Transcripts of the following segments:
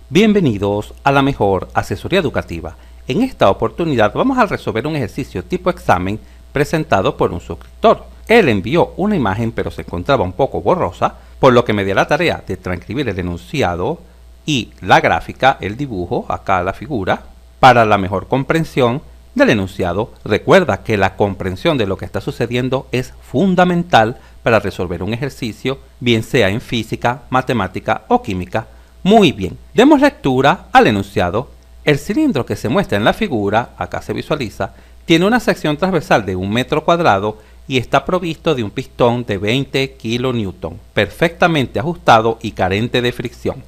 Bienvenidos a la mejor asesoría educativa. En esta oportunidad vamos a resolver un ejercicio tipo examen presentado por un suscriptor. Él envió una imagen pero se encontraba un poco borrosa, por lo que me dio la tarea de transcribir el enunciado y la gráfica, el dibujo, acá la figura, para la mejor comprensión del enunciado. Recuerda que la comprensión de lo que está sucediendo es fundamental para resolver un ejercicio, bien sea en física, matemática o química. Muy bien, demos lectura al enunciado. El cilindro que se muestra en la figura, acá se visualiza, tiene una sección transversal de 1 metro cuadrado y está provisto de un pistón de 20 kN, perfectamente ajustado y carente de fricción.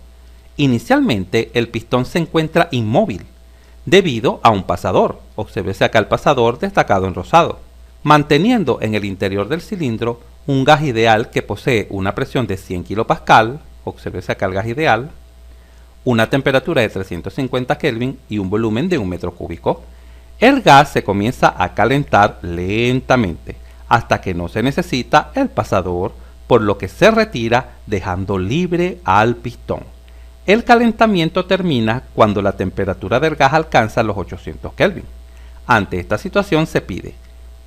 Inicialmente, el pistón se encuentra inmóvil, debido a un pasador, obsérvese acá el pasador destacado en rosado, manteniendo en el interior del cilindro un gas ideal que posee una presión de 100 kPa, obsérvese acá el gas ideal, una temperatura de 350 Kelvin y un volumen de 1 metro cúbico. El gas se comienza a calentar lentamente hasta que no se necesita el pasador, por lo que se retira dejando libre al pistón. El calentamiento termina cuando la temperatura del gas alcanza los 800 Kelvin. Ante esta situación se pide: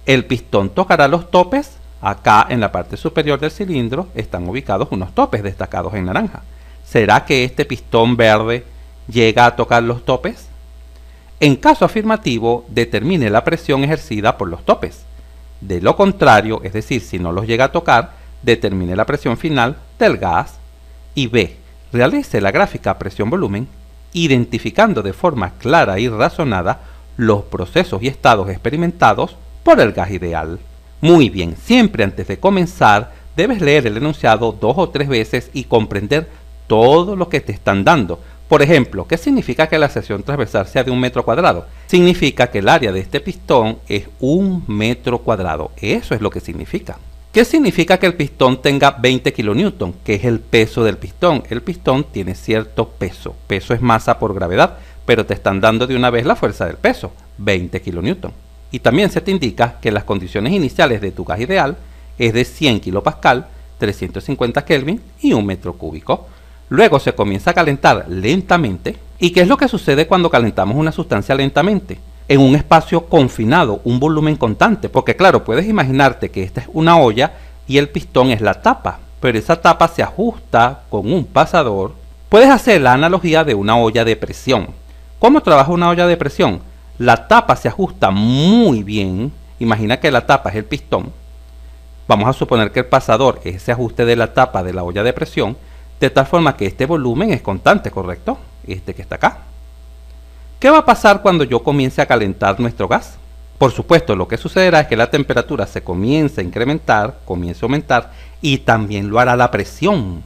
el pistón tocará los topes. Acá en la parte superior del cilindro están ubicados unos topes destacados en naranja. ¿Será que este pistón verde llega a tocar los topes? En caso afirmativo, determine la presión ejercida por los topes. De lo contrario, es decir, si no los llega a tocar, determine la presión final del gas. Y B, realice la gráfica presión-volumen, identificando de forma clara y razonada los procesos y estados experimentados por el gas ideal. Muy bien, siempre antes de comenzar, debes leer el enunciado 2 o 3 veces y comprender todo lo que te están dando. Por ejemplo, ¿qué significa que la sección transversal sea de 1 metro cuadrado? Significa que el área de este pistón es 1 metro cuadrado. Eso es lo que significa. ¿Qué significa que el pistón tenga 20 kN? Que es el peso del pistón. El pistón tiene cierto peso. Peso es masa por gravedad, pero te están dando de una vez la fuerza del peso, 20 kN. Y también se te indica que las condiciones iniciales de tu gas ideal es de 100 kPa, 350 Kelvin y 1 metro cúbico. Luego se comienza a calentar lentamente. ¿Y qué es lo que sucede cuando calentamos una sustancia lentamente? En un espacio confinado, un volumen constante, porque claro, puedes imaginarte que esta es una olla y el pistón es la tapa, pero esa tapa se ajusta con un pasador. Puedes hacer la analogía de una olla de presión. ¿Cómo trabaja una olla de presión? La tapa se ajusta muy bien. Imagina que la tapa es el pistón. Vamos a suponer que el pasador es ese ajuste de la tapa de la olla de presión, de tal forma que este volumen es constante, ¿correcto? Este que está acá. ¿Qué va a pasar cuando yo comience a calentar nuestro gas? Por supuesto, lo que sucederá es que la temperatura se comienza a incrementar, comienza a aumentar, y también lo hará la presión.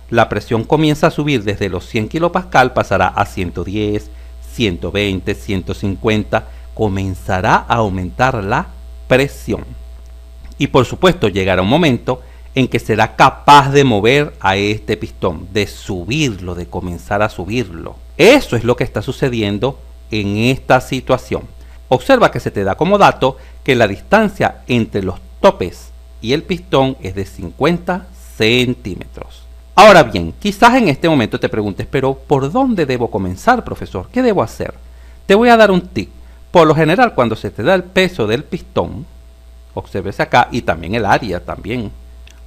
La presión comienza a subir desde los 100 kPa, pasará a 110, 120, 150, comenzará a aumentar la presión. Y por supuesto llegará un momento en que será capaz de mover a este pistón, de subirlo, de comenzar a subirlo. Eso es lo que está sucediendo en esta situación. Observa que se te da como dato que la distancia entre los topes y el pistón es de 50 centímetros. Ahora bien, quizás en este momento te preguntes, pero ¿por dónde debo comenzar, profesor? ¿Qué debo hacer? Te voy a dar un tip. Por lo general, cuando se te da el peso del pistón, obsérvese acá, y también el área también,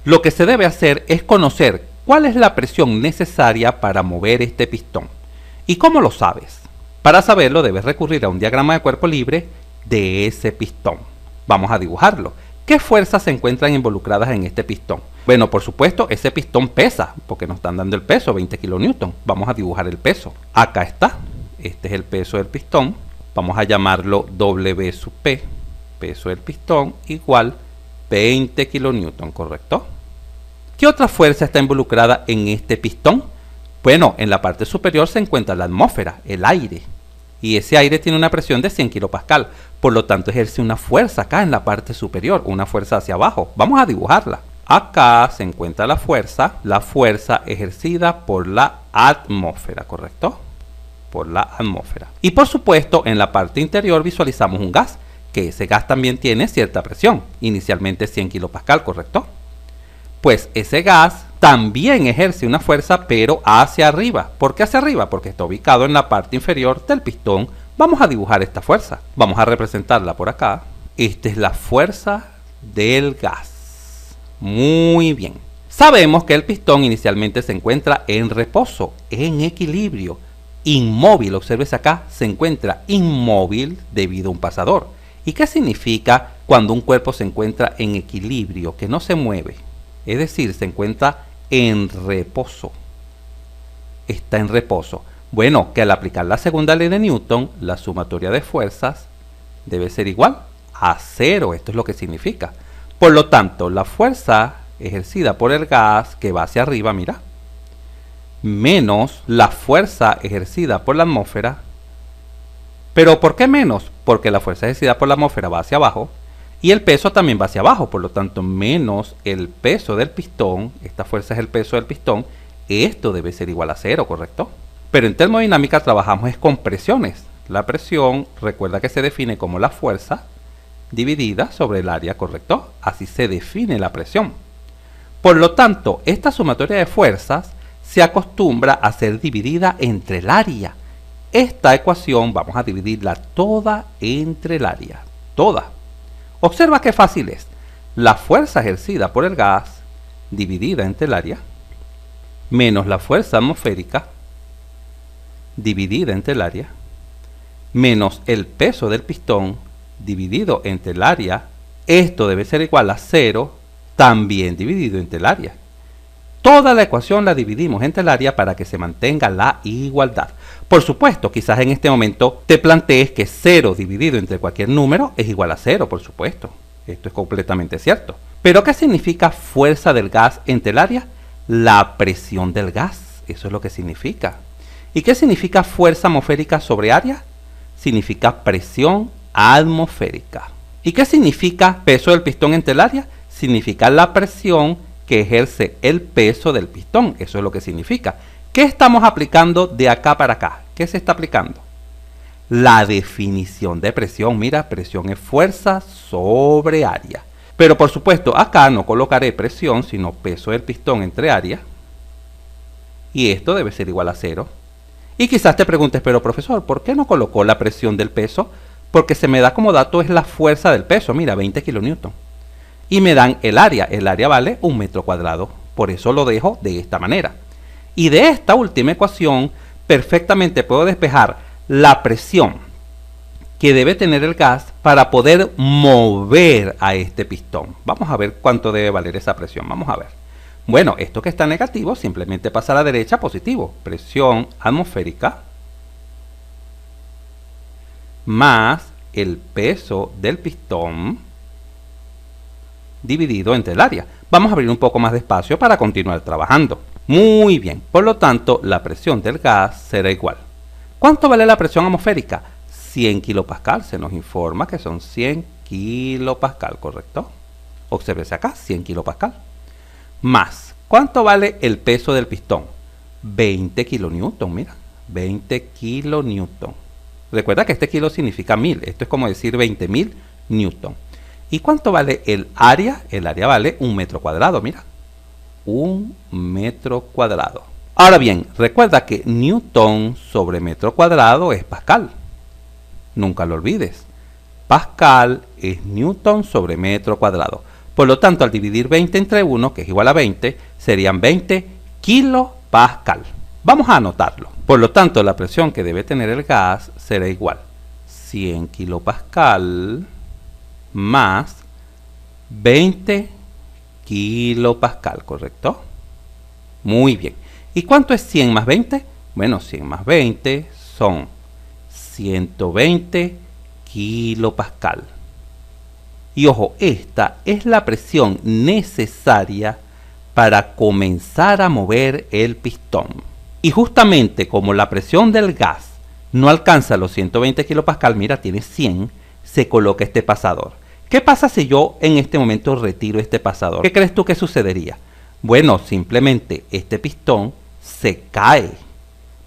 lo que se debe hacer es conocer cuál es la presión necesaria para mover este pistón. ¿Y cómo lo sabes? Para saberlo debes recurrir a un diagrama de cuerpo libre de ese pistón. Vamos a dibujarlo. ¿Qué fuerzas se encuentran involucradas en este pistón? Bueno, por supuesto, ese pistón pesa, porque nos están dando el peso, 20 kN. Vamos a dibujar el peso. Acá está. Este es el peso del pistón. Vamos a llamarlo W sub P. Peso del pistón igual 20 kN, ¿correcto? ¿Qué otra fuerza está involucrada en este pistón? Bueno, en la parte superior se encuentra la atmósfera, el aire. Y ese aire tiene una presión de 100 kPa. Por lo tanto, ejerce una fuerza acá en la parte superior, una fuerza hacia abajo. Vamos a dibujarla. Acá se encuentra la fuerza ejercida por la atmósfera, ¿correcto? Por la atmósfera. Y por supuesto, en la parte interior visualizamos un gas, que ese gas también tiene cierta presión, inicialmente 100 kPa, ¿correcto? Pues ese gas también ejerce una fuerza, pero hacia arriba. ¿Por qué hacia arriba? Porque está ubicado en la parte inferior del pistón. Vamos a dibujar esta fuerza. Vamos a representarla por acá. Esta es la fuerza del gas. Muy bien. Sabemos que el pistón inicialmente se encuentra en reposo, en equilibrio, inmóvil. Observes acá, se encuentra inmóvil debido a un pasador. ¿Y qué significa cuando un cuerpo se encuentra en equilibrio, que no se mueve? Es decir, se encuentra en reposo. Está en reposo. Bueno, que al aplicar la segunda ley de Newton, la sumatoria de fuerzas debe ser igual a 0. Esto es lo que significa. Por lo tanto, la fuerza ejercida por el gas que va hacia arriba, mira, menos la fuerza ejercida por la atmósfera. ¿Pero por qué menos? Porque la fuerza ejercida por la atmósfera va hacia abajo y el peso también va hacia abajo. Por lo tanto, menos el peso del pistón. Esta fuerza es el peso del pistón. Esto debe ser igual a 0, ¿correcto? Pero en termodinámica trabajamos es con presiones. La presión, recuerda que se define como la fuerza dividida sobre el área, ¿correcto? Así se define la presión. Por lo tanto, esta sumatoria de fuerzas se acostumbra a ser dividida entre el área. Esta ecuación vamos a dividirla toda entre el área. Toda. Observa qué fácil es. La fuerza ejercida por el gas dividida entre el área menos la fuerza atmosférica dividida entre el área menos el peso del pistón dividido entre el área. Esto debe ser igual a 0 también dividido entre el área. Toda la ecuación la dividimos entre el área para que se mantenga la igualdad. Por supuesto, quizás en este momento te plantees que 0 dividido entre cualquier número es igual a 0, por supuesto. Esto es completamente cierto. ¿Pero qué significa fuerza del gas entre el área? La presión del gas. Eso es lo que significa. ¿Y qué significa fuerza atmosférica sobre área? Significa presión atmosférica. ¿Y qué significa peso del pistón entre el área? Significa la presión que ejerce el peso del pistón. Eso es lo que significa. ¿Qué estamos aplicando de acá para acá? ¿Qué se está aplicando? La definición de presión. Mira, presión es fuerza sobre área. Pero por supuesto, acá no colocaré presión, sino peso del pistón entre área. Y esto debe ser igual a 0. Y quizás te preguntes, pero profesor, ¿por qué no colocó la presión del peso? Porque se me da como dato es la fuerza del peso. Mira, 20 kilonewton. Y me dan el área. El área vale 1 metro cuadrado. Por eso lo dejo de esta manera. Y de esta última ecuación, perfectamente puedo despejar la presión que debe tener el gas para poder mover a este pistón. Vamos a ver cuánto debe valer esa presión. Vamos a ver. Bueno, esto que está negativo simplemente pasa a la derecha positivo. Presión atmosférica más el peso del pistón dividido entre el área. Vamos a abrir un poco más de espacio para continuar trabajando. Muy bien, por lo tanto, la presión del gas será igual. ¿Cuánto vale la presión atmosférica? 100 kilopascal, se nos informa que son 100 kilopascal, ¿correcto? Obsérvese acá, 100 kilopascal. Más, ¿cuánto vale el peso del pistón? 20 kilonewton, mira, 20 kilonewton. Recuerda que este kilo significa 1000, esto es como decir 20.000 newton. ¿Y cuánto vale el área? El área vale 1 metro cuadrado, mira. 1 metro cuadrado. Ahora bien, recuerda que newton sobre metro cuadrado es pascal. Nunca lo olvides. Pascal es newton sobre metro cuadrado. Por lo tanto, al dividir 20 entre 1, que es igual a 20, serían 20 kilopascal. Vamos a anotarlo. Por lo tanto, la presión que debe tener el gas será igual 100 kilopascal más 20 kilopascal, ¿correcto? Muy bien. ¿Y cuánto es 100 más 20? Bueno, 100 más 20 son 120 kilopascal. Y ojo, esta es la presión necesaria para comenzar a mover el pistón. Y justamente como la presión del gas no alcanza los 120 kilopascal, mira, tiene 100, se coloca este pasador. ¿Qué pasa si yo en este momento retiro este pasador? ¿Qué crees tú que sucedería? Bueno, simplemente este pistón se cae.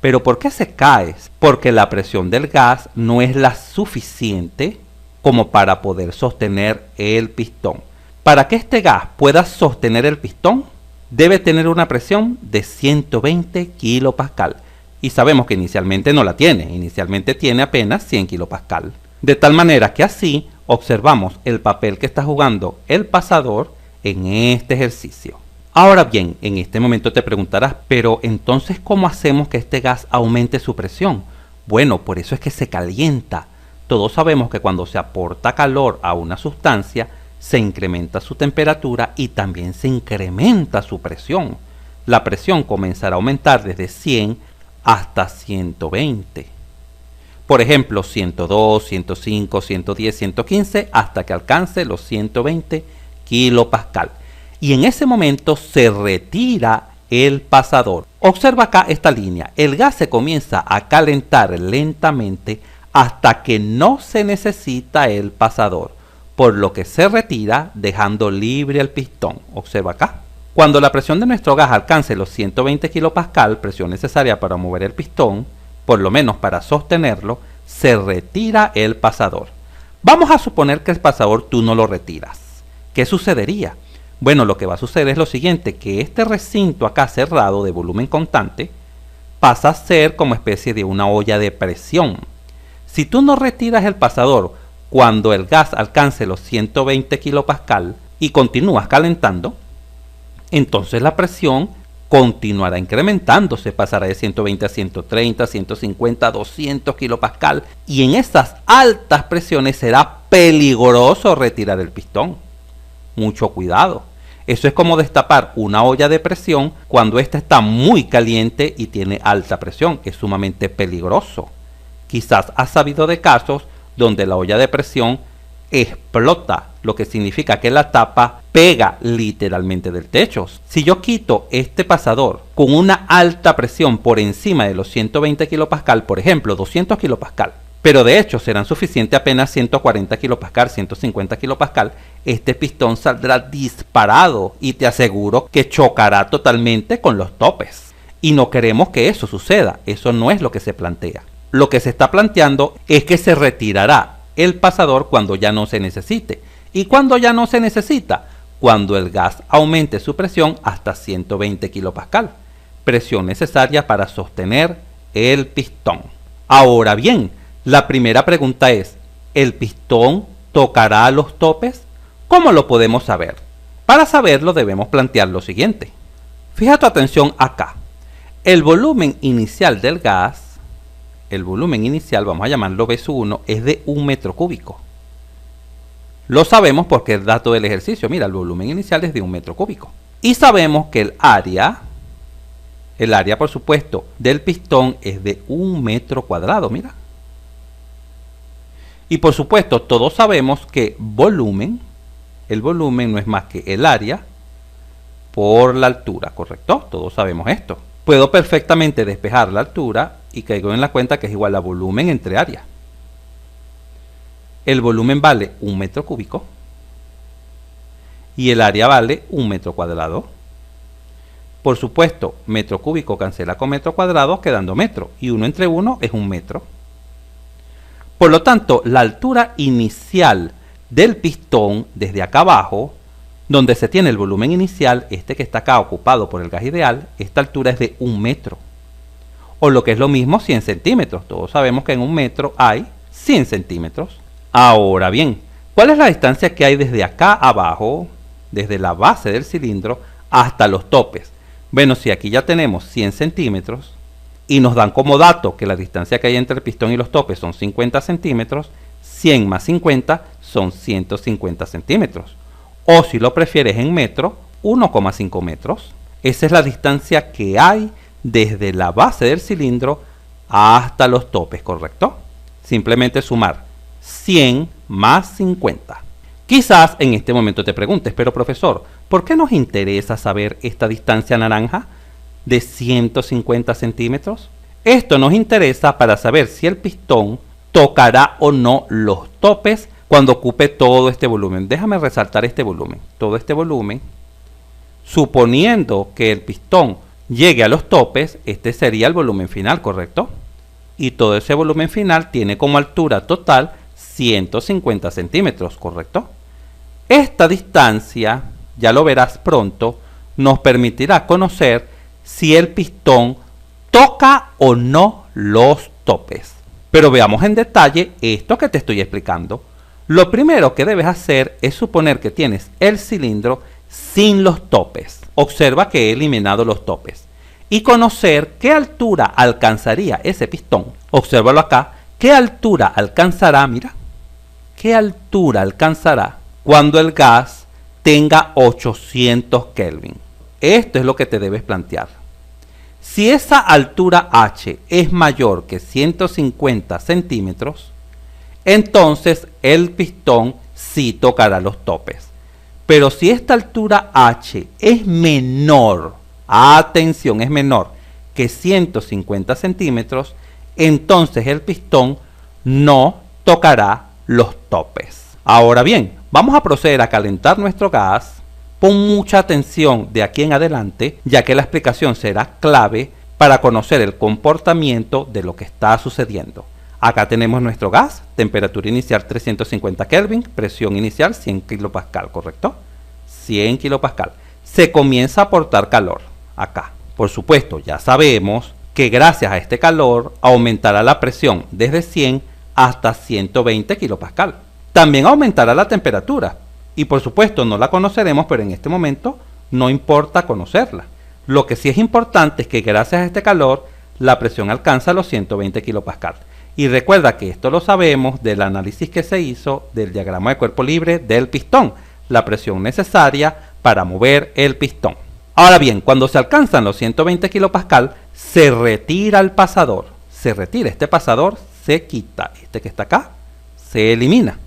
¿Pero por qué se cae? Porque la presión del gas no es la suficiente como para poder sostener el pistón. Para que este gas pueda sostener el pistón, debe tener una presión de 120 kilopascal. Y sabemos que inicialmente no la tiene, inicialmente tiene apenas 100 kilopascal. De tal manera que así observamos el papel que está jugando el pasador en este ejercicio. Ahora bien, en este momento te preguntarás, pero entonces ¿cómo hacemos que este gas aumente su presión? Bueno, por eso es que se calienta. Todos sabemos que cuando se aporta calor a una sustancia, se incrementa su temperatura y también se incrementa su presión. La presión comenzará a aumentar desde 100 hasta 120. Por ejemplo, 102, 105, 110, 115 hasta que alcance los 120 kilopascal. Y en ese momento se retira el pasador. Observa acá esta línea. El gas se comienza a calentar lentamente hasta que no se necesita el pasador, por lo que se retira dejando libre el pistón. Observa acá. Cuando la presión de nuestro gas alcance los 120 kilopascal, presión necesaria para mover el pistón, por lo menos para sostenerlo, se retira el pasador. Vamos a suponer que el pasador tú no lo retiras. ¿Qué sucedería? Bueno, lo que va a suceder es lo siguiente, que este recinto acá cerrado de volumen constante pasa a ser como especie de una olla de presión. Si tú no retiras el pasador cuando el gas alcance los 120 kilopascal y continúas calentando, entonces la presión continuará incrementándose, pasará de 120 a 130, 150, 200 kilopascal, y en esas altas presiones será peligroso retirar el pistón. Mucho cuidado. Eso es como destapar una olla de presión cuando ésta está muy caliente y tiene alta presión. Es sumamente peligroso. Quizás has sabido de casos donde la olla de presión explota, lo que significa que la tapa pega literalmente del techo. Si yo quito este pasador con una alta presión por encima de los 120 kilopascal, por ejemplo 200 kilopascal, pero de hecho serán suficientes apenas 140 kilopascal, 150 kilopascal, este pistón saldrá disparado y te aseguro que chocará totalmente con los topes. Y no queremos que eso suceda, eso no es lo que se plantea. Lo que se está planteando es que se retirará el pasador cuando ya no se necesite. ¿Y cuando ya no se necesita? Cuando el gas aumente su presión hasta 120 kilopascal, presión necesaria para sostener el pistón. Ahora bien, la primera pregunta es, ¿el pistón tocará los topes? ¿Cómo lo podemos saber? Para saberlo debemos plantear lo siguiente. Fija tu atención acá. El volumen inicial del gas, el volumen inicial, vamos a llamarlo V1, es de 1 metro cúbico. Lo sabemos porque es dato del ejercicio. Mira, el volumen inicial es de 1 metro cúbico. Y sabemos que el área por supuesto del pistón es de 1 metro cuadrado, mira. Y por supuesto todos sabemos que el volumen no es más que el área por la altura, ¿correcto? Todos sabemos esto. Puedo perfectamente despejar la altura y caigo en la cuenta que es igual a volumen entre área. El volumen vale 1 metro cúbico y el área vale 1 metro cuadrado. Por supuesto, metro cúbico cancela con metro cuadrado quedando metro, y 1 entre 1 es 1 metro. Por lo tanto, la altura inicial del pistón desde acá abajo, donde se tiene el volumen inicial, este que está acá ocupado por el gas ideal, esta altura es de 1 metro. O lo que es lo mismo, 100 centímetros. Todos sabemos que en 1 metro hay 100 centímetros. Ahora bien, ¿cuál es la distancia que hay desde acá abajo, desde la base del cilindro, hasta los topes? Bueno, si aquí ya tenemos 100 centímetros y nos dan como dato que la distancia que hay entre el pistón y los topes son 50 centímetros, 100 más 50 son 150 centímetros. O si lo prefieres en metro, 1,5 metros. Esa es la distancia que hay desde la base del cilindro hasta los topes, ¿correcto? Simplemente sumar 100 más 50. Quizás en este momento te preguntes, pero profesor, ¿por qué nos interesa saber esta distancia naranja de 150 centímetros? Esto nos interesa para saber si el pistón tocará o no los topes cuando ocupe todo este volumen. Déjame resaltar este volumen. Todo este volumen, suponiendo que el pistón llegue a los topes, este sería el volumen final, ¿correcto? Y todo ese volumen final tiene como altura total 150 centímetros, ¿correcto? Esta distancia, ya lo verás pronto, nos permitirá conocer si el pistón toca o no los topes. Pero veamos en detalle esto que te estoy explicando. Lo primero que debes hacer es suponer que tienes el cilindro sin los topes. Observa que he eliminado los topes. Y conocer qué altura alcanzaría ese pistón. Obsérvalo acá. ¿Qué altura alcanzará? Mira. ¿Qué altura alcanzará cuando el gas tenga 800 Kelvin? Esto es lo que te debes plantear. Si esa altura H es mayor que 150 centímetros, entonces el pistón sí tocará los topes. Pero si esta altura H es menor, atención, es menor que 150 centímetros, entonces el pistón no tocará los topes. Ahora bien, vamos a proceder a calentar nuestro gas. Pon mucha atención de aquí en adelante, ya que la explicación será clave para conocer el comportamiento de lo que está sucediendo. Acá tenemos nuestro gas, temperatura inicial 350 Kelvin, presión inicial 100 kilopascal, ¿correcto? 100 kilopascal. Se comienza a aportar calor acá. Por supuesto, ya sabemos que gracias a este calor aumentará la presión desde 100 hasta 120 kilopascal. También aumentará la temperatura. Y por supuesto no la conoceremos, pero en este momento no importa conocerla. Lo que sí es importante es que gracias a este calor la presión alcanza los 120 kilopascal. Y recuerda que esto lo sabemos del análisis que se hizo del diagrama de cuerpo libre del pistón, la presión necesaria para mover el pistón. Ahora bien, cuando se alcanzan los 120 kilopascal, se retira el pasador. Se retira este pasador, se quita. Este que está acá, se elimina.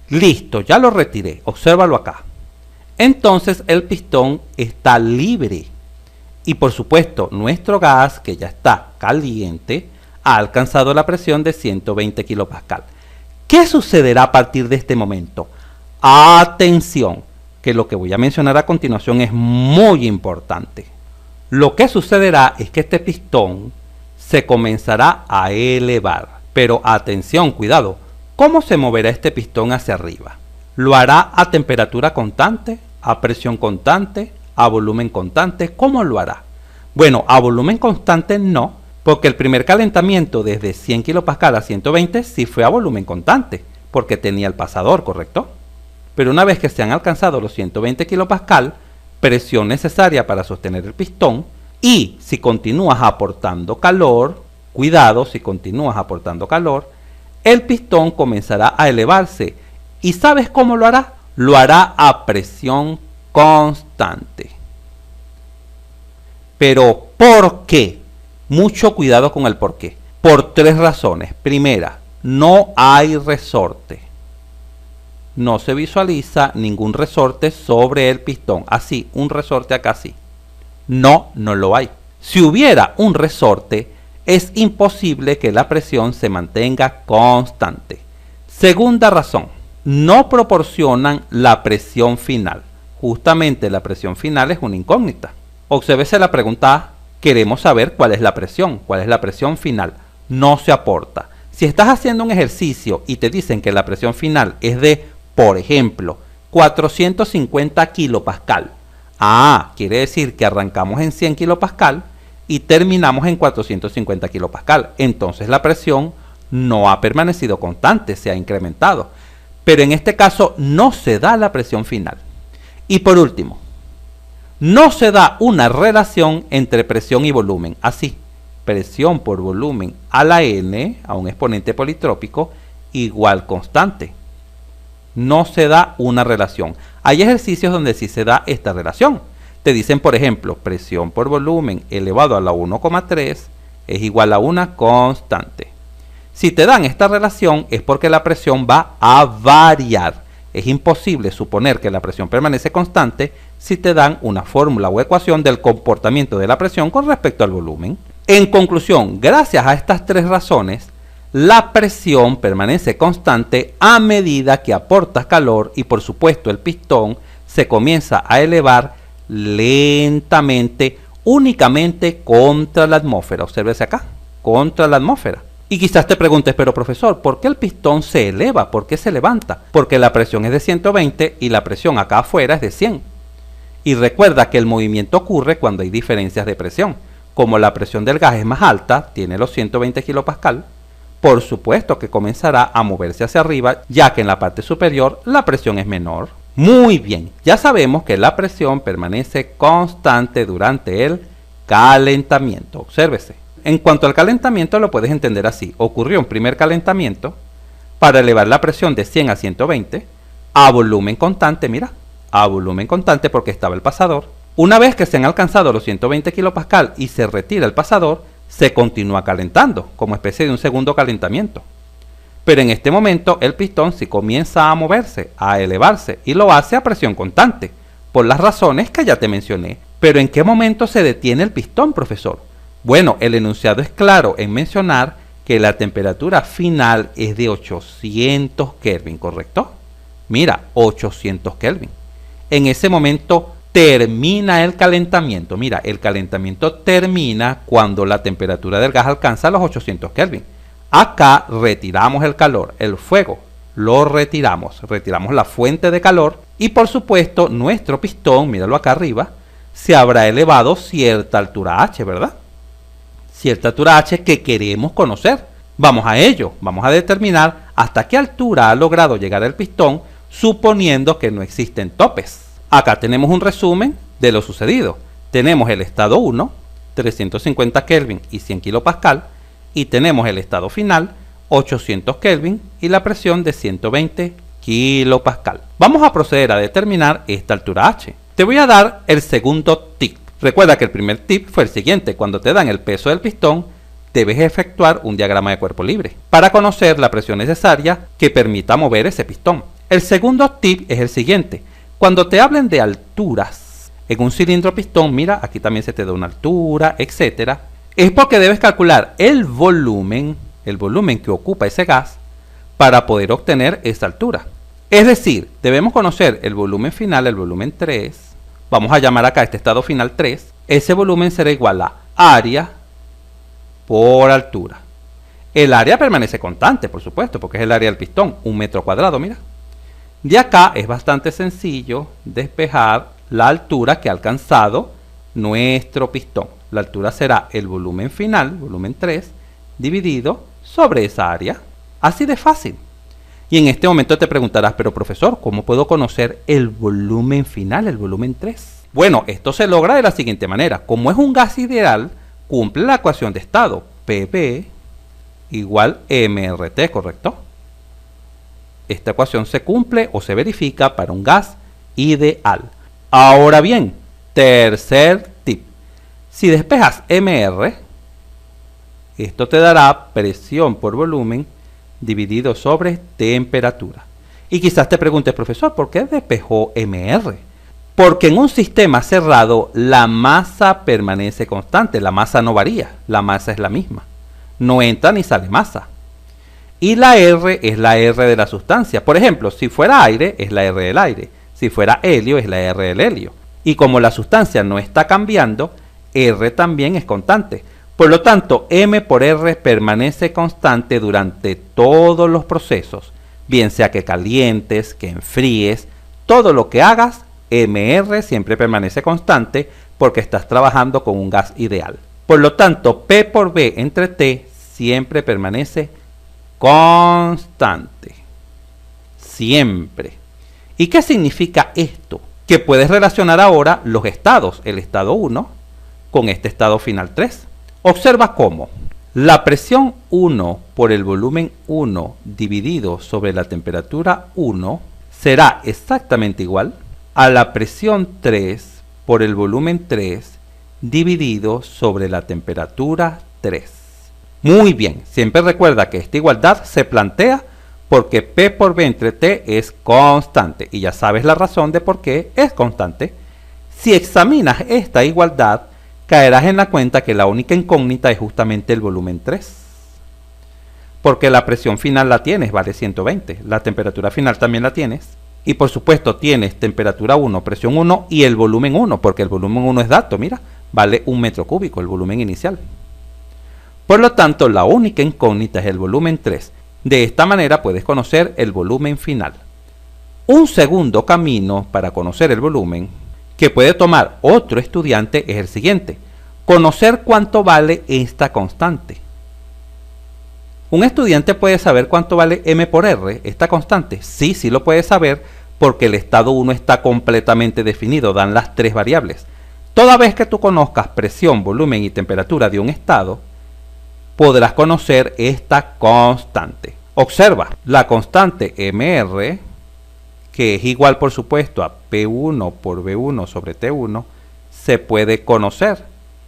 Listo, ya lo retiré, obsérvalo acá. Entonces el pistón está libre. Y por supuesto, nuestro gas, que ya está caliente, ha alcanzado la presión de 120 kilopascal. ¿Qué sucederá a partir de este momento? Atención, que lo que voy a mencionar a continuación es muy importante. Lo que sucederá es que este pistón se comenzará a elevar. Pero atención, cuidado. ¿Cómo se moverá este pistón hacia arriba? ¿Lo hará a temperatura constante, a presión constante, a volumen constante? ¿Cómo lo hará? Bueno, a volumen constante no, porque el primer calentamiento desde 100 kilopascal a 120 sí fue a volumen constante, porque tenía el pasador, ¿correcto? Pero una vez que se han alcanzado los 120 kilopascal, presión necesaria para sostener el pistón, y si continúas aportando calor, cuidado, si continúas aportando calor, el pistón comenzará a elevarse. ¿Y sabes cómo lo hará? Lo hará a presión constante. Pero ¿por qué? Mucho cuidado con el por qué. Por tres razones. Primera, no hay resorte. No se visualiza ningún resorte sobre el pistón. Así, un resorte acá así. No lo hay. Si hubiera un resorte, es imposible que la presión se mantenga constante. Segunda razón, no proporcionan la presión final. Justamente la presión final es una incógnita. Obsérvese la pregunta A. Queremos saber cuál es la presión final. No se aporta. Si estás haciendo un ejercicio y te dicen que la presión final es de, por ejemplo, 450 kilopascal. Quiere decir que arrancamos en 100 kilopascal y terminamos en 450 kilopascal. Entonces la presión no ha permanecido constante, se ha incrementado. Pero en este caso no se da la presión final. Y por último, no se da una relación entre presión y volumen. Así, presión por volumen a la n, a un exponente politrópico, igual constante. No se da una relación. Hay ejercicios donde sí se da esta relación. Te dicen, por ejemplo, presión por volumen elevado a la 1,3 es igual a una constante. Si te dan esta relación es porque la presión va a variar. Es imposible suponer que la presión permanece constante si te dan una fórmula o ecuación del comportamiento de la presión con respecto al volumen. En conclusión, gracias a estas tres razones, la presión permanece constante a medida que aportas calor y por supuesto el pistón se comienza a elevar lentamente, únicamente contra la atmósfera. Obsérvese acá, contra la atmósfera. Y quizás te preguntes, pero profesor, ¿por qué el pistón se eleva? ¿Por qué se levanta? Porque la presión es de 120 y la presión acá afuera es de 100. Y recuerda que el movimiento ocurre cuando hay diferencias de presión. Como la presión del gas es más alta, tiene los 120 kPa, por supuesto que comenzará a moverse hacia arriba, ya que en la parte superior la presión es menor. Muy bien, ya sabemos que la presión permanece constante durante el calentamiento. Obsérvese. En cuanto al calentamiento lo puedes entender así. Ocurrió un primer calentamiento para elevar la presión de 100 a 120 a volumen constante, mira, a volumen constante porque estaba el pasador. Una vez que se han alcanzado los 120 kPa y se retira el pasador, se continúa calentando, como especie de un segundo calentamiento. Pero en este momento el pistón sí comienza a moverse, a elevarse, y lo hace a presión constante, por las razones que ya te mencioné. Pero ¿en qué momento se detiene el pistón, profesor? Bueno, el enunciado es claro en mencionar que la temperatura final es de 800 Kelvin, ¿correcto? Mira, 800 Kelvin. En ese momento termina el calentamiento. Mira, el calentamiento termina cuando la temperatura del gas alcanza los 800 Kelvin. Acá retiramos el calor, el fuego, lo retiramos la fuente de calor y por supuesto nuestro pistón, míralo acá arriba, se habrá elevado cierta altura H, ¿verdad? Cierta altura H que queremos conocer. Vamos a ello, vamos a determinar hasta qué altura ha logrado llegar el pistón, suponiendo que no existen topes. Acá tenemos un resumen de lo sucedido. Tenemos el estado 1, 350 Kelvin y 100 kPa, y tenemos el estado final, 800 Kelvin y la presión de 120 kPa. Vamos a proceder a determinar esta altura H. Te voy a dar el segundo tip. Recuerda que el primer tip fue el siguiente: cuando te dan el peso del pistón, debes efectuar un diagrama de cuerpo libre para conocer la presión necesaria que permita mover ese pistón. El segundo tip es el siguiente: cuando te hablen de alturas en un cilindro pistón, mira, aquí también se te da una altura, etcétera, es porque debes calcular el volumen que ocupa ese gas para poder obtener esa altura. Es decir, debemos conocer el volumen final, el volumen 3. Vamos a llamar acá este estado final 3. Ese volumen será igual a área por altura. El área permanece constante, por supuesto, porque es el área del pistón, 1 metro cuadrado, mira. De acá es bastante sencillo despejar la altura que ha alcanzado nuestro pistón. La altura será el volumen final, volumen 3, dividido sobre esa área. Así de fácil. Y en este momento te preguntarás, pero profesor, ¿cómo puedo conocer el volumen final, el volumen 3? Bueno, esto se logra de la siguiente manera. Como es un gas ideal, cumple la ecuación de estado, PV igual MRT, ¿correcto? Esta ecuación se cumple o se verifica para un gas ideal. Ahora bien, tercer tip. Si despejas MR, esto te dará presión por volumen dividido sobre temperatura. Y quizás te preguntes, profesor, ¿por qué despejó MR? Porque en un sistema cerrado la masa permanece constante, la masa no varía, la masa es la misma. No entra ni sale masa. Y la R es la R de la sustancia. Por ejemplo, si fuera aire, es la R del aire. Si fuera helio, es la R del helio. Y como la sustancia no está cambiando, R también es constante. Por lo tanto, M por R permanece constante durante todos los procesos. Bien sea que calientes, que enfríes, todo lo que hagas, MR siempre permanece constante porque estás trabajando con un gas ideal. Por lo tanto, P por V entre T siempre permanece constante. Siempre. ¿Y qué significa esto? Que puedes relacionar ahora los estados, el estado 1 con este estado final 3. Observa cómo la presión 1 por el volumen 1 dividido sobre la temperatura 1 será exactamente igual a la presión 3 por el volumen 3 dividido sobre la temperatura 3. Muy bien, siempre recuerda que esta igualdad se plantea porque P por V entre T es constante y ya sabes la razón de por qué es constante. Si examinas esta igualdad, caerás en la cuenta que la única incógnita es justamente el volumen 3. Porque la presión final la tienes, vale 120. La temperatura final también la tienes. Y por supuesto tienes temperatura 1, presión 1 y el volumen 1, porque el volumen 1 es dato, mira, vale 1 metro cúbico, el volumen inicial. Por lo tanto, la única incógnita es el volumen 3. De esta manera puedes conocer el volumen final. Un segundo camino para conocer el volumen, que puede tomar otro estudiante es el siguiente: conocer cuánto vale esta constante. ¿Un estudiante puede saber cuánto vale m por r, esta constante? Sí, sí lo puede saber, porque el estado 1 está completamente definido, dan las tres variables. Toda vez que tú conozcas presión, volumen y temperatura de un estado, podrás conocer esta constante. Observa, la constante mr, que es igual por supuesto a P1 por V1 sobre T1, se puede conocer,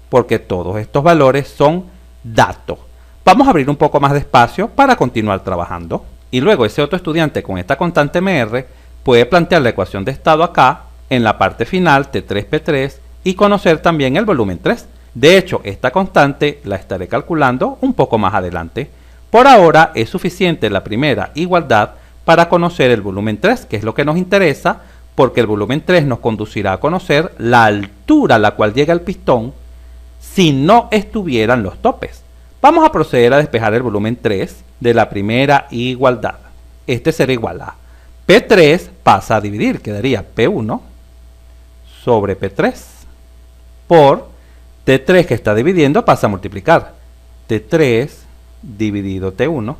porque todos estos valores son datos. Vamos a abrir un poco más de espacio para continuar trabajando. Y luego ese otro estudiante con esta constante mr puede plantear la ecuación de estado acá, en la parte final, T3P3, y conocer también el volumen 3. De hecho, esta constante la estaré calculando un poco más adelante. Por ahora es suficiente la primera igualdad para conocer el volumen 3, que es lo que nos interesa, porque el volumen 3 nos conducirá a conocer la altura a la cual llega el pistón si no estuvieran los topes. Vamos a proceder a despejar el volumen 3 de la primera igualdad. Este será igual a P3 pasa a dividir, quedaría P1 sobre P3 por T3 que está dividiendo pasa a multiplicar T3 dividido T1,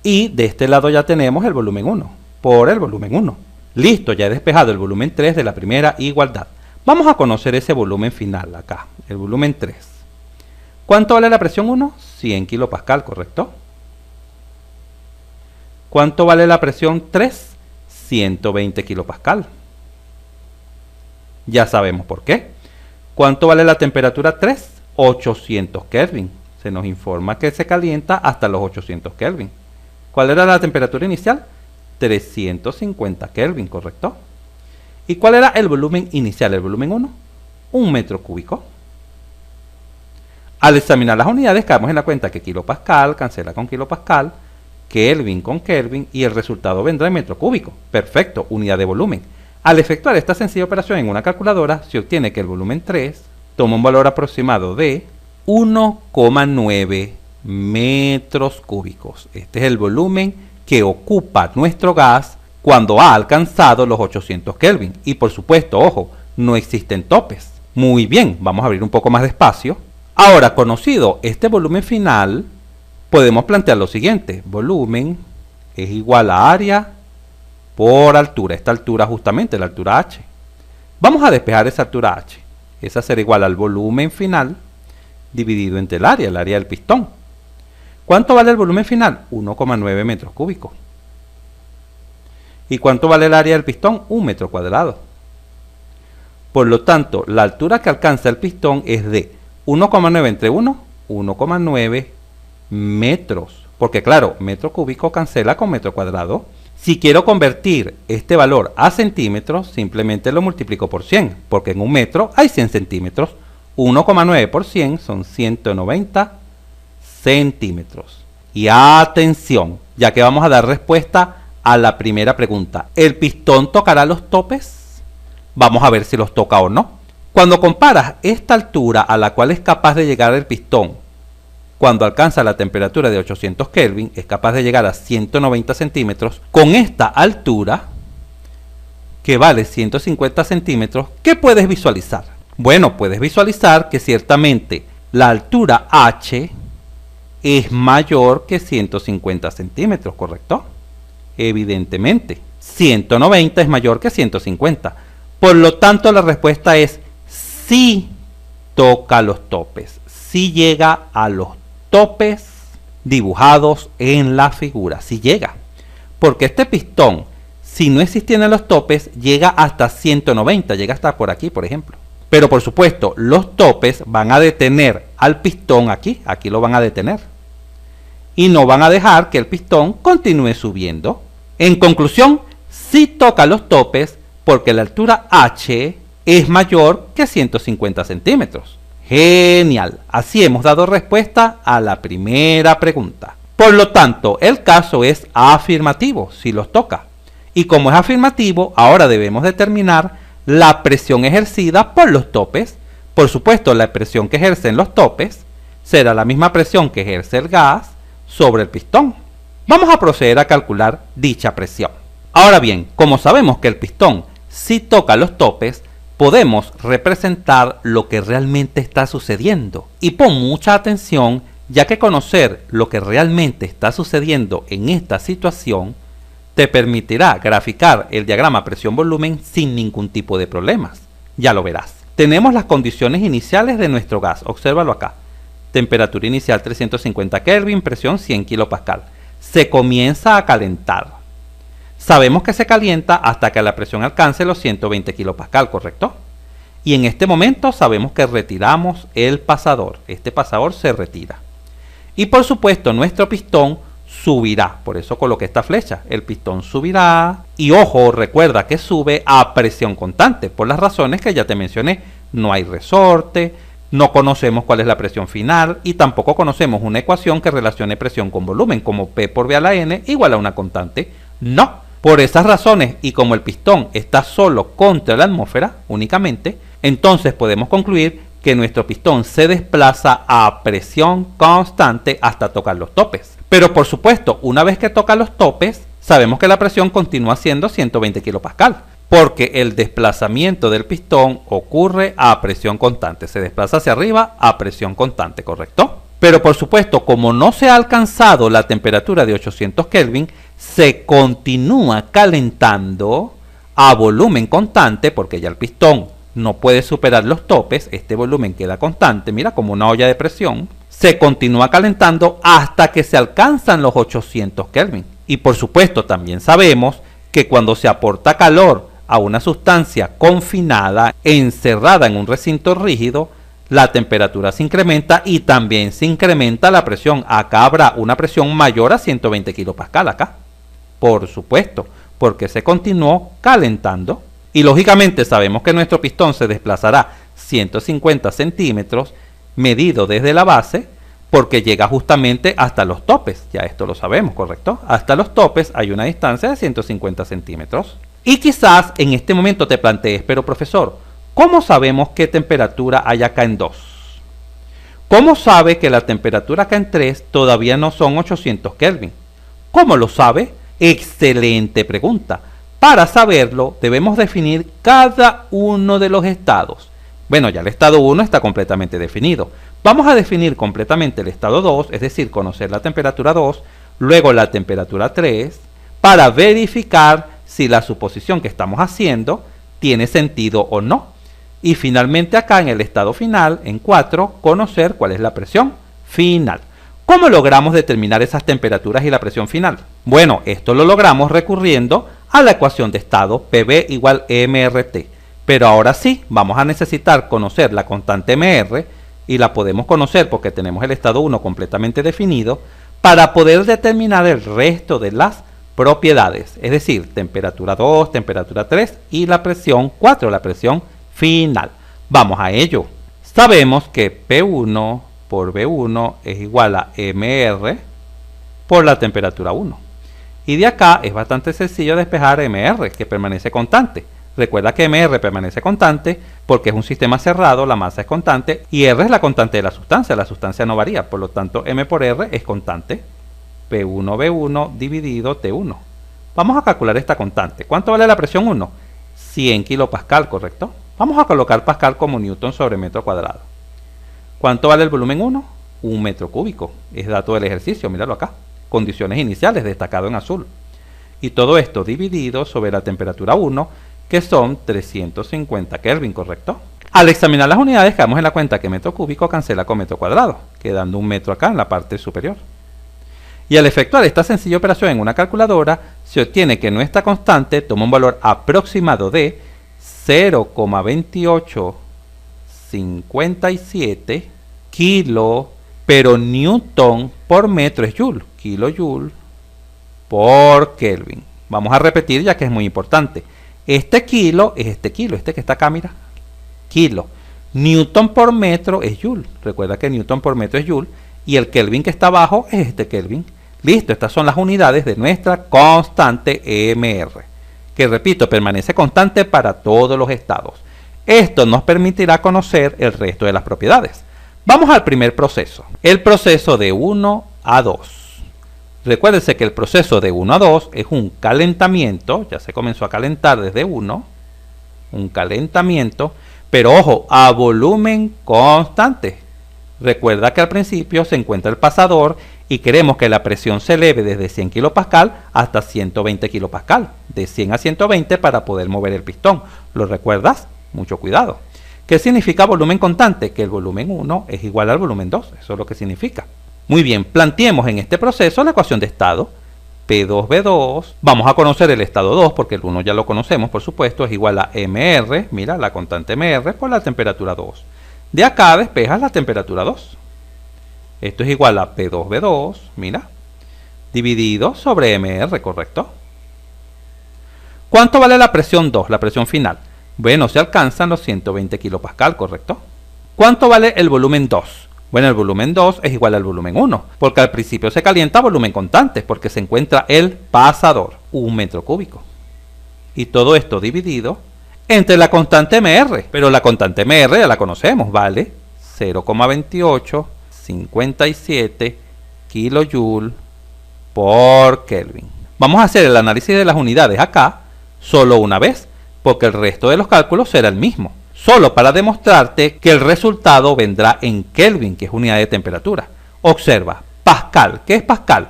y de este lado ya tenemos el volumen 1 por el volumen 1. Listo, ya he despejado el volumen 3 de la primera igualdad. Vamos a conocer ese volumen final acá, el volumen 3. ¿Cuánto vale la presión 1? 100 kilopascal, ¿correcto? ¿Cuánto vale la presión 3? 120 kilopascal. Ya sabemos por qué. ¿Cuánto vale la temperatura 3? 800 Kelvin. Se nos informa que se calienta hasta los 800 Kelvin. ¿Cuál era la temperatura inicial? 350 Kelvin, ¿correcto? ¿Y cuál era el volumen inicial? El volumen 1, 1 metro cúbico. Al examinar las unidades caemos en la cuenta que kilopascal cancela con kilopascal, Kelvin con Kelvin, y el resultado vendrá en metro cúbico. Perfecto, unidad de volumen. Al efectuar esta sencilla operación en una calculadora, se obtiene que el volumen 3 toma un valor aproximado de 1,9 metros cúbicos. Este es el volumen que ocupa nuestro gas cuando ha alcanzado los 800 Kelvin. Y por supuesto, ojo, no existen topes. Muy bien, vamos a abrir un poco más de espacio. Ahora, conocido este volumen final, podemos plantear lo siguiente: volumen es igual a área por altura. Esta altura justamente, la altura H. Vamos a despejar esa altura H. Esa será igual al volumen final dividido entre el área del pistón. ¿Cuánto vale el volumen final? 1,9 metros cúbicos. ¿Y cuánto vale el área del pistón? 1 metro cuadrado. Por lo tanto, la altura que alcanza el pistón es de 1,9 entre 1, 1,9 metros. Porque claro, metro cúbico cancela con metro cuadrado. Si quiero convertir este valor a centímetros, simplemente lo multiplico por 100, porque en un metro hay 100 centímetros. 1,9 por 100 son 190 centímetros. Y atención, ya que vamos a dar respuesta a la primera pregunta: ¿el pistón tocará los topes? Vamos a ver si los toca o no. Cuando comparas esta altura a la cual es capaz de llegar el pistón cuando alcanza la temperatura de 800 Kelvin, es capaz de llegar a 190 centímetros, con esta altura, que vale 150 centímetros, ¿qué puedes visualizar? Bueno, puedes visualizar que ciertamente la altura H es mayor que 150 centímetros, ¿correcto? Evidentemente, 190 es mayor que 150. Por lo tanto, la respuesta es sí toca los topes, sí llega a los topes dibujados en la figura, sí llega. Porque este pistón, si no existieran los topes, llega hasta 190, llega hasta por aquí, por ejemplo. Pero por supuesto, los topes van a detener al pistón aquí lo van a detener. Y no van a dejar que el pistón continúe subiendo. En conclusión, sí toca los topes porque la altura H es mayor que 150 centímetros. Genial, así hemos dado respuesta a la primera pregunta. Por lo tanto, el caso es afirmativo, si los toca. Y como es afirmativo, ahora debemos determinar la presión ejercida por los topes. Por supuesto, la presión que ejercen los topes será la misma presión que ejerce el gas sobre el pistón. Vamos a proceder a calcular dicha presión. Ahora bien, como sabemos que el pistón sí toca los topes, podemos representar lo que realmente está sucediendo. Y pon mucha atención, ya que conocer lo que realmente está sucediendo en esta situación te permitirá graficar el diagrama presión-volumen sin ningún tipo de problemas. Ya lo verás. Tenemos las condiciones iniciales de nuestro gas. Obsérvalo acá. Temperatura inicial 350 Kelvin, presión 100 kPa. Se comienza a calentar. Sabemos que se calienta hasta que la presión alcance los 120 kPa, ¿correcto? Y en este momento sabemos que retiramos el pasador. Este pasador se retira. Y por supuesto nuestro pistón subirá. Por eso coloqué esta flecha. El pistón subirá. Y ojo, recuerda que sube a presión constante. Por las razones que ya te mencioné. No hay resorte. No conocemos cuál es la presión final. Y tampoco conocemos una ecuación que relacione presión con volumen. Como P por V a la N igual a una constante. No. Por esas razones y como el pistón está solo contra la atmósfera únicamente, entonces podemos concluir que nuestro pistón se desplaza a presión constante hasta tocar los topes. Pero por supuesto, una vez que toca los topes, sabemos que la presión continúa siendo 120 kPa, porque el desplazamiento del pistón ocurre a presión constante, se desplaza hacia arriba a presión constante, ¿correcto? Pero por supuesto, como no se ha alcanzado la temperatura de 800 Kelvin, se continúa calentando a volumen constante, porque ya el pistón no puede superar los topes, este volumen queda constante, mira, como una olla de presión, se continúa calentando hasta que se alcanzan los 800 Kelvin. Y por supuesto también sabemos que cuando se aporta calor a una sustancia confinada, encerrada en un recinto rígido, la temperatura se incrementa y también se incrementa la presión. Acá habrá una presión mayor a 120 kPa acá. Por supuesto, porque se continuó calentando. Y lógicamente sabemos que nuestro pistón se desplazará 150 centímetros medido desde la base porque llega justamente hasta los topes. Ya esto lo sabemos, ¿correcto? Hasta los topes hay una distancia de 150 centímetros. Y quizás en este momento te plantees, pero profesor, ¿cómo sabemos qué temperatura hay acá en 2? ¿Cómo sabe que la temperatura acá en 3 todavía no son 800 Kelvin? ¿Cómo lo sabe? Excelente pregunta. Para saberlo, debemos definir cada uno de los estados. Bueno, ya el estado 1 está completamente definido. Vamos a definir completamente el estado 2, es decir, conocer la temperatura 2, luego la temperatura 3, para verificar si la suposición que estamos haciendo tiene sentido o no. Y finalmente acá en el estado final, en 4, conocer cuál es la presión final. ¿Cómo logramos determinar esas temperaturas y la presión final? Bueno, esto lo logramos recurriendo a la ecuación de estado PV igual MRT. Pero ahora sí, vamos a necesitar conocer la constante MR, y la podemos conocer porque tenemos el estado 1 completamente definido, para poder determinar el resto de las propiedades, es decir, temperatura 2, temperatura 3 y la presión 4, la presión final. Vamos a ello. Sabemos que P1 por V1 es igual a MR por la temperatura 1. Y de acá es bastante sencillo despejar MR, que permanece constante. Recuerda que MR permanece constante porque es un sistema cerrado, la masa es constante y R es la constante de la sustancia no varía, por lo tanto M por R es constante. P1V1 dividido T1. Vamos a calcular esta constante. ¿Cuánto vale la presión 1? 100 kPa, ¿correcto? Vamos a colocar pascal como newton sobre metro cuadrado. ¿Cuánto vale el volumen 1? 1 metro cúbico. Es dato del ejercicio, míralo acá. Condiciones iniciales, destacado en azul. Y todo esto dividido sobre la temperatura 1, que son 350 Kelvin, ¿correcto? Al examinar las unidades, caemos en la cuenta que metro cúbico cancela con metro cuadrado, quedando 1 metro acá en la parte superior. Y al efectuar esta sencilla operación en una calculadora, se obtiene que nuestra constante toma un valor aproximado de 0,2857 kilo, pero newton por metro es joule, kilojoule por Kelvin. Vamos a repetir ya que es muy importante. Este kilo es este kilo, este que está acá, mira, kilo. Newton por metro es joule. Recuerda que newton por metro es joule y el Kelvin que está abajo es este Kelvin. Listo, estas son las unidades de nuestra constante MR, que repito, permanece constante para todos los estados. Esto nos permitirá conocer el resto de las propiedades. Vamos al primer proceso, el proceso de 1 a 2. Recuérdense que el proceso de 1 a 2 es un calentamiento, ya se comenzó a calentar desde 1, un calentamiento, pero ojo, a volumen constante. Recuerda que al principio se encuentra el pasador y queremos que la presión se eleve desde 100 kPa hasta 120 kPa, de 100 a 120 para poder mover el pistón. ¿Lo recuerdas? Mucho cuidado. ¿Qué significa volumen constante? Que el volumen 1 es igual al volumen 2, eso es lo que significa. Muy bien, planteemos en este proceso la ecuación de estado. P2V2, vamos a conocer el estado 2 porque el 1 ya lo conocemos, por supuesto, es igual a MR, mira, la constante MR por la temperatura 2. De acá despejas la temperatura 2. Esto es igual a P2V2, mira, dividido sobre MR, ¿correcto? ¿Cuánto vale la presión 2, la presión final? Bueno, se alcanzan los 120 kPa, ¿correcto? ¿Cuánto vale el volumen 2? Bueno, el volumen 2 es igual al volumen 1, porque al principio se calienta a volumen constante, porque se encuentra el pasador, 1 metro cúbico. Y todo esto dividido entre la constante MR, pero la constante MR ya la conocemos, vale 0,2857 kJ por Kelvin. Vamos a hacer el análisis de las unidades acá solo una vez, porque el resto de los cálculos será el mismo. Solo para demostrarte que el resultado vendrá en Kelvin, que es unidad de temperatura. Observa, Pascal, ¿qué es Pascal?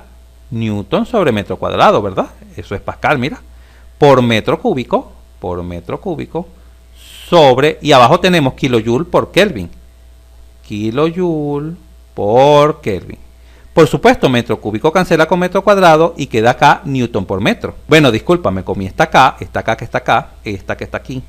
Newton sobre metro cuadrado, ¿verdad? Eso es Pascal, mira. Por metro cúbico, sobre, y abajo tenemos kilojoule por Kelvin. Kilojoule por Kelvin. Por supuesto, metro cúbico cancela con metro cuadrado y queda acá Newton por metro. Bueno, disculpa, me comí esta acá, esta acá que está acá, esta que está aquí.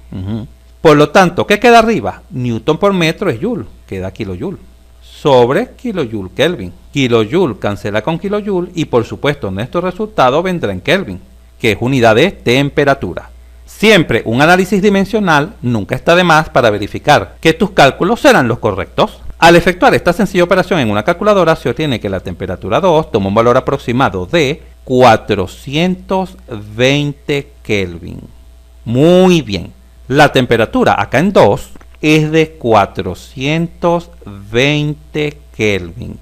Por lo tanto, ¿qué queda arriba? Newton por metro es joule, queda kilojoule. Sobre kilojoule Kelvin. Kilojoule cancela con kilojoule y por supuesto nuestro resultado vendrá en Kelvin, que es unidad de temperatura. Siempre un análisis dimensional nunca está de más para verificar que tus cálculos serán los correctos. Al efectuar esta sencilla operación en una calculadora se obtiene que la temperatura 2 toma un valor aproximado de 420 Kelvin. Muy bien. La temperatura acá en 2 es de 420 Kelvin.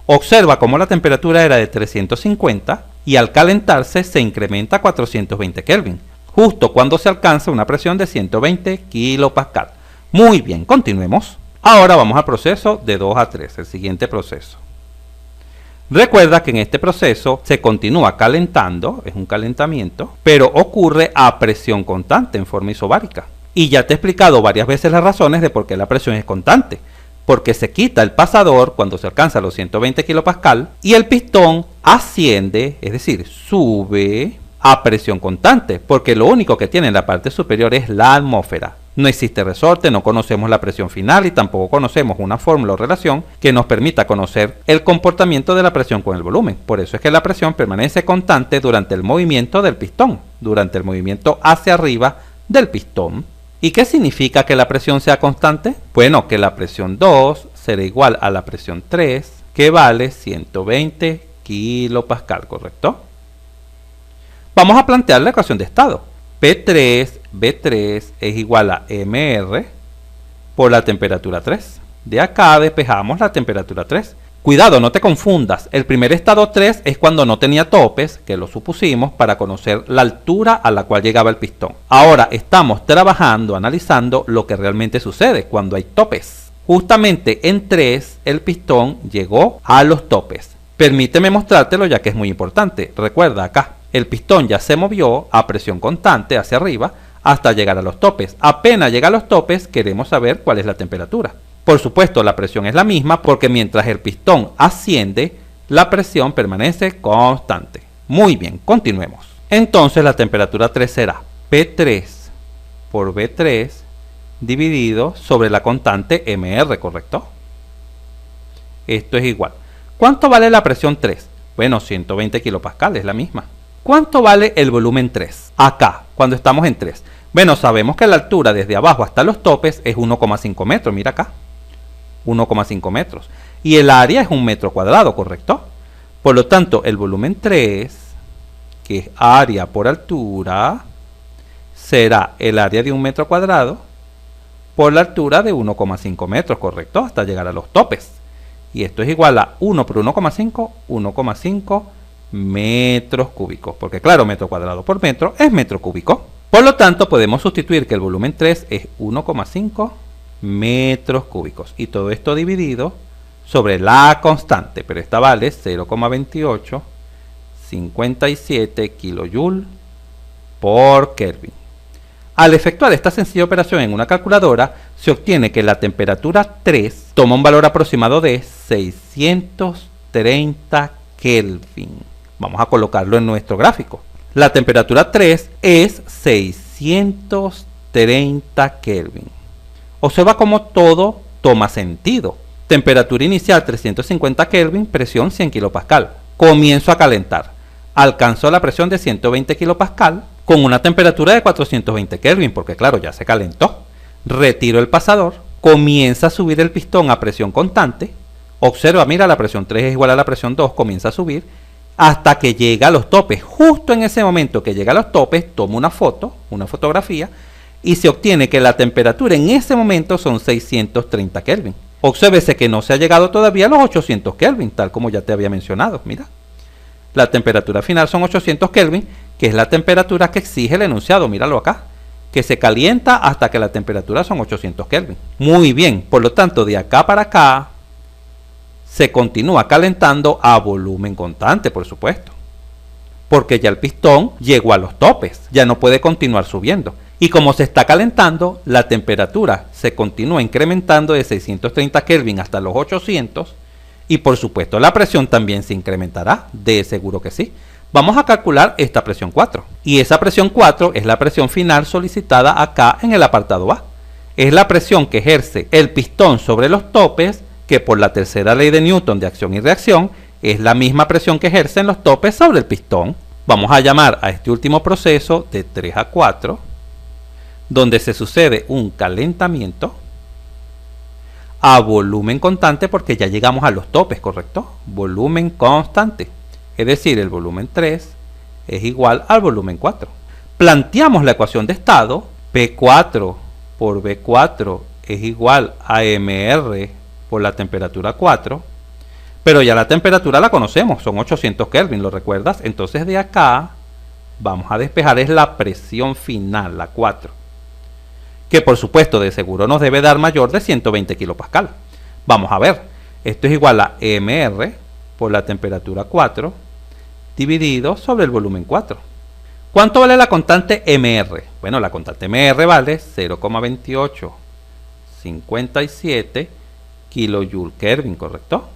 Observa cómo la temperatura era de 350 y al calentarse se incrementa a 420 Kelvin, justo cuando se alcanza una presión de 120 kPa. Muy bien, continuemos. Ahora vamos al proceso de 2 a 3, el siguiente proceso. Recuerda que en este proceso se continúa calentando, es un calentamiento, pero ocurre a presión constante en forma isobárica. Y ya te he explicado varias veces las razones de por qué la presión es constante. Porque se quita el pasador cuando se alcanza los 120 kPa y el pistón asciende, es decir, sube a presión constante, porque lo único que tiene en la parte superior es la atmósfera. No existe resorte, no conocemos la presión final y tampoco conocemos una fórmula o relación que nos permita conocer el comportamiento de la presión con el volumen. Por eso es que la presión permanece constante durante el movimiento del pistón, durante el movimiento hacia arriba del pistón. ¿Y qué significa que la presión sea constante? Bueno, que la presión 2 será igual a la presión 3, que vale 120 kPa, ¿correcto? Vamos a plantear la ecuación de estado. B3 es igual a MR por la temperatura 3. De acá despejamos la temperatura 3. Cuidado, no te confundas. El primer estado 3 es cuando no tenía topes, que lo supusimos, para conocer la altura a la cual llegaba el pistón. Ahora estamos trabajando, analizando lo que realmente sucede cuando hay topes. Justamente en 3 el pistón llegó a los topes. Permíteme mostrártelo ya que es muy importante. Recuerda acá. El pistón ya se movió a presión constante hacia arriba hasta llegar a los topes. Apenas llega a los topes, queremos saber cuál es la temperatura. Por supuesto, la presión es la misma porque mientras el pistón asciende, la presión permanece constante. Muy bien, continuemos. Entonces la temperatura 3 será P3 por B3 dividido sobre la constante MR, ¿correcto? Esto es igual. ¿Cuánto vale la presión 3? Bueno, 120 kPa, es la misma. ¿Cuánto vale el volumen 3? Acá, cuando estamos en 3. Bueno, sabemos que la altura desde abajo hasta los topes es 1,5 metros. Mira acá. 1,5 metros. Y el área es 1 metro cuadrado, ¿correcto? Por lo tanto, el volumen 3, que es área por altura, será el área de 1 metro cuadrado por la altura de 1,5 metros, ¿correcto? Hasta llegar a los topes. Y esto es igual a 1 por 1,5, 1,5 metros cúbicos, porque claro, metro cuadrado por metro es metro cúbico. Por lo tanto, podemos sustituir que el volumen 3 es 1,5 metros cúbicos y todo esto dividido sobre la constante, pero esta vale 0,2857 kJ por Kelvin. Al efectuar esta sencilla operación en una calculadora, se obtiene que la temperatura 3 toma un valor aproximado de 630 Kelvin. Vamos a colocarlo en nuestro gráfico. La temperatura 3 es 630 Kelvin. Observa cómo todo toma sentido. Temperatura inicial 350 Kelvin, presión 100 kPa. Comienzo a calentar. Alcanzó la presión de 120 kPa con una temperatura de 420 Kelvin, porque claro, ya se calentó. Retiro el pasador, comienza a subir el pistón a presión constante. Observa, mira, la presión 3 es igual a la presión 2, comienza a subir hasta que llega a los topes. Justo en ese momento que llega a los topes, toma una foto, una fotografía, y se obtiene que la temperatura en ese momento son 630 Kelvin. Obsérvese que no se ha llegado todavía a los 800 Kelvin, tal como ya te había mencionado. Mira, la temperatura final son 800 Kelvin, que es la temperatura que exige el enunciado. Míralo acá, que se calienta hasta que la temperatura son 800 Kelvin. Muy bien, por lo tanto, de acá para acá se continúa calentando a volumen constante, por supuesto, porque ya el pistón llegó a los topes, ya no puede continuar subiendo. Y como se está calentando, la temperatura se continúa incrementando de 630 Kelvin hasta los 800, y por supuesto la presión también se incrementará, de seguro que sí. Vamos a calcular esta presión 4, y esa presión 4 es la presión final solicitada acá en el apartado A. Es la presión que ejerce el pistón sobre los topes, que por la tercera ley de Newton de acción y reacción es la misma presión que ejercen los topes sobre el pistón. Vamos a llamar a este último proceso de 3 a 4, donde se sucede un calentamiento a volumen constante, porque ya llegamos a los topes, ¿correcto? Volumen constante, es decir, el volumen 3 es igual al volumen 4. Planteamos la ecuación de estado, P4 por V4 es igual a MR por la temperatura 4, pero ya la temperatura la conocemos, son 800 Kelvin, ¿lo recuerdas? Entonces de acá vamos a despejar es la presión final, la 4, que por supuesto de seguro nos debe dar mayor de 120 kPa. Vamos a ver, esto es igual a MR por la temperatura 4 dividido sobre el volumen 4. ¿Cuánto vale la constante MR? Bueno, la constante MR vale 0,2857 kJ Kelvin, ¿correcto?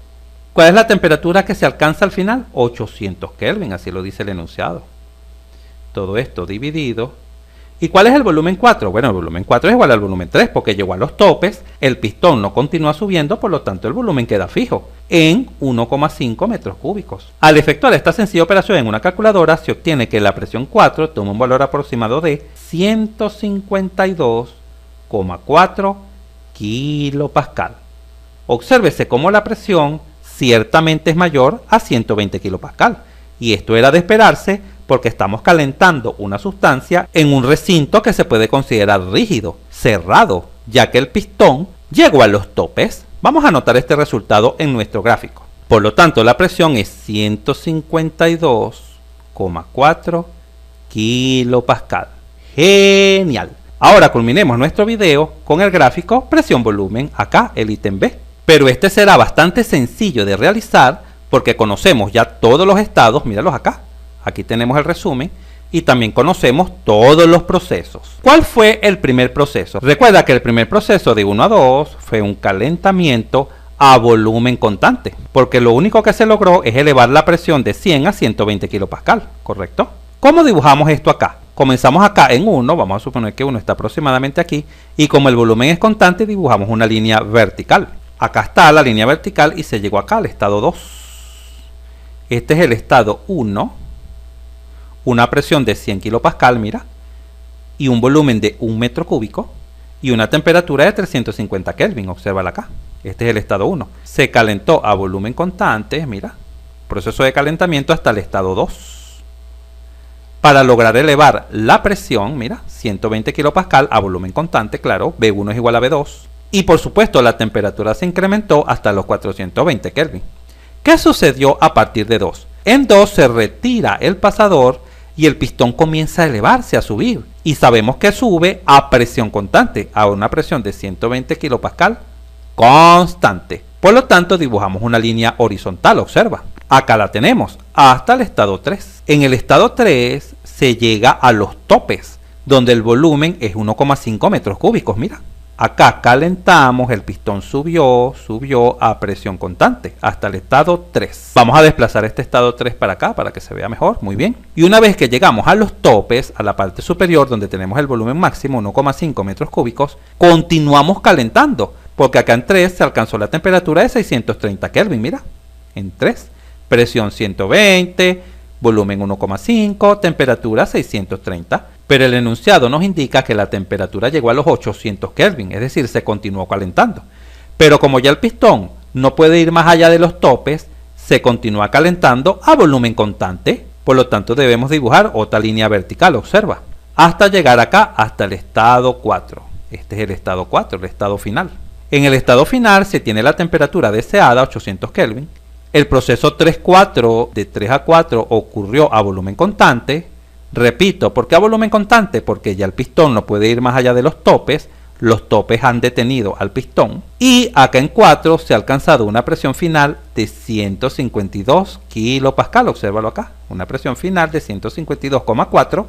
¿Cuál es la temperatura que se alcanza al final? 800 Kelvin, así lo dice el enunciado. Todo esto dividido. ¿Y cuál es el volumen 4? Bueno, el volumen 4 es igual al volumen 3 porque llegó a los topes, el pistón no continúa subiendo, por lo tanto el volumen queda fijo en 1,5 metros cúbicos. Al efectuar esta sencilla operación en una calculadora, se obtiene que la presión 4 toma un valor aproximado de 152,4 kPa. Obsérvese cómo la presión ciertamente es mayor a 120 kPa, y esto era de esperarse porque estamos calentando una sustancia en un recinto que se puede considerar rígido, cerrado, ya que el pistón llegó a los topes. Vamos a anotar este resultado en nuestro gráfico. Por lo tanto, la presión es 152,4 kPa. Genial. Ahora culminemos nuestro video con el gráfico presión-volumen, acá el ítem B. Pero este será bastante sencillo de realizar porque conocemos ya todos los estados, míralos acá. Aquí tenemos el resumen y también conocemos todos los procesos. ¿Cuál fue el primer proceso? Recuerda que el primer proceso de 1 a 2 fue un calentamiento a volumen constante, porque lo único que se logró es elevar la presión de 100 a 120 kPa, ¿correcto? ¿Cómo dibujamos esto acá? Comenzamos acá en 1, vamos a suponer que 1 está aproximadamente aquí, y como el volumen es constante, dibujamos una línea vertical. Acá está la línea vertical y se llegó acá al estado 2. Este es el estado 1. Una presión de 100 kPa, mira, y un volumen de 1 metro cúbico y una temperatura de 350 Kelvin, obsérvala acá. Este es el estado 1. Se calentó a volumen constante, mira, proceso de calentamiento hasta el estado 2. Para lograr elevar la presión, mira, 120 kPa a volumen constante, claro, V1 es igual a V2. Y por supuesto la temperatura se incrementó hasta los 420 Kelvin. ¿Qué sucedió a partir de 2? En 2 se retira el pasador y el pistón comienza a elevarse, a subir. Y sabemos que sube a presión constante, a una presión de 120 kPa constante. Por lo tanto, dibujamos una línea horizontal, observa. Acá la tenemos, hasta el estado 3. En el estado 3 se llega a los topes, donde el volumen es 1,5 metros cúbicos, mira. Acá calentamos, el pistón subió a presión constante hasta el estado 3. Vamos a desplazar este estado 3 para acá para que se vea mejor, muy bien. Y una vez que llegamos a los topes, a la parte superior donde tenemos el volumen máximo, 1,5 metros cúbicos, continuamos calentando, porque acá en 3 se alcanzó la temperatura de 630 Kelvin, mira, en 3. Presión 120, volumen 1,5, temperatura 630. Pero el enunciado nos indica que la temperatura llegó a los 800 Kelvin, es decir, se continuó calentando. Pero como ya el pistón no puede ir más allá de los topes, se continúa calentando a volumen constante. Por lo tanto, debemos dibujar otra línea vertical, observa, hasta llegar acá, hasta el estado 4. Este es el estado 4, el estado final. En el estado final se tiene la temperatura deseada, 800 Kelvin. El proceso 3-4, de 3 a 4, ocurrió a volumen constante. Repito, ¿por qué a volumen constante? Porque ya el pistón no puede ir más allá de los topes han detenido al pistón. Y acá en 4 se ha alcanzado una presión final de 152 kPa, obsérvalo acá, una presión final de 152,4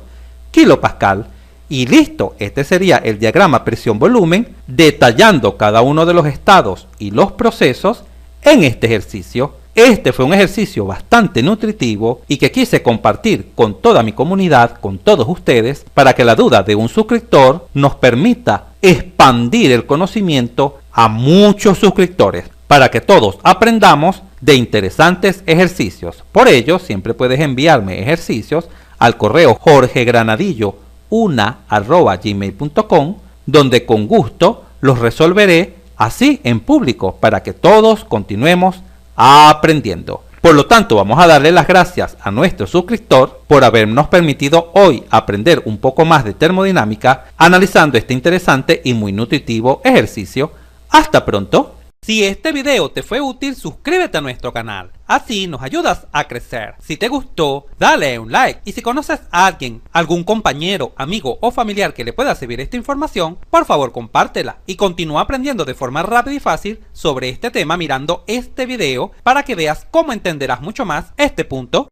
kPa. Y listo, este sería el diagrama presión-volumen detallando cada uno de los estados y los procesos en este ejercicio. Este fue un ejercicio bastante nutritivo y que quise compartir con toda mi comunidad, con todos ustedes, para que la duda de un suscriptor nos permita expandir el conocimiento a muchos suscriptores, para que todos aprendamos de interesantes ejercicios. Por ello, siempre puedes enviarme ejercicios al correo jorgegranadillo1@gmail.com, donde con gusto los resolveré así en público para que todos continuemos aprendiendo. Por lo tanto, vamos a darle las gracias a nuestro suscriptor por habernos permitido hoy aprender un poco más de termodinámica analizando este interesante y muy nutritivo ejercicio. Hasta pronto. Si este video te fue útil, suscríbete a nuestro canal, así nos ayudas a crecer. Si te gustó, dale un like, y si conoces a alguien, algún compañero, amigo o familiar que le pueda servir esta información, por favor compártela y continúa aprendiendo de forma rápida y fácil sobre este tema mirando este video para que veas cómo entenderás mucho más este punto.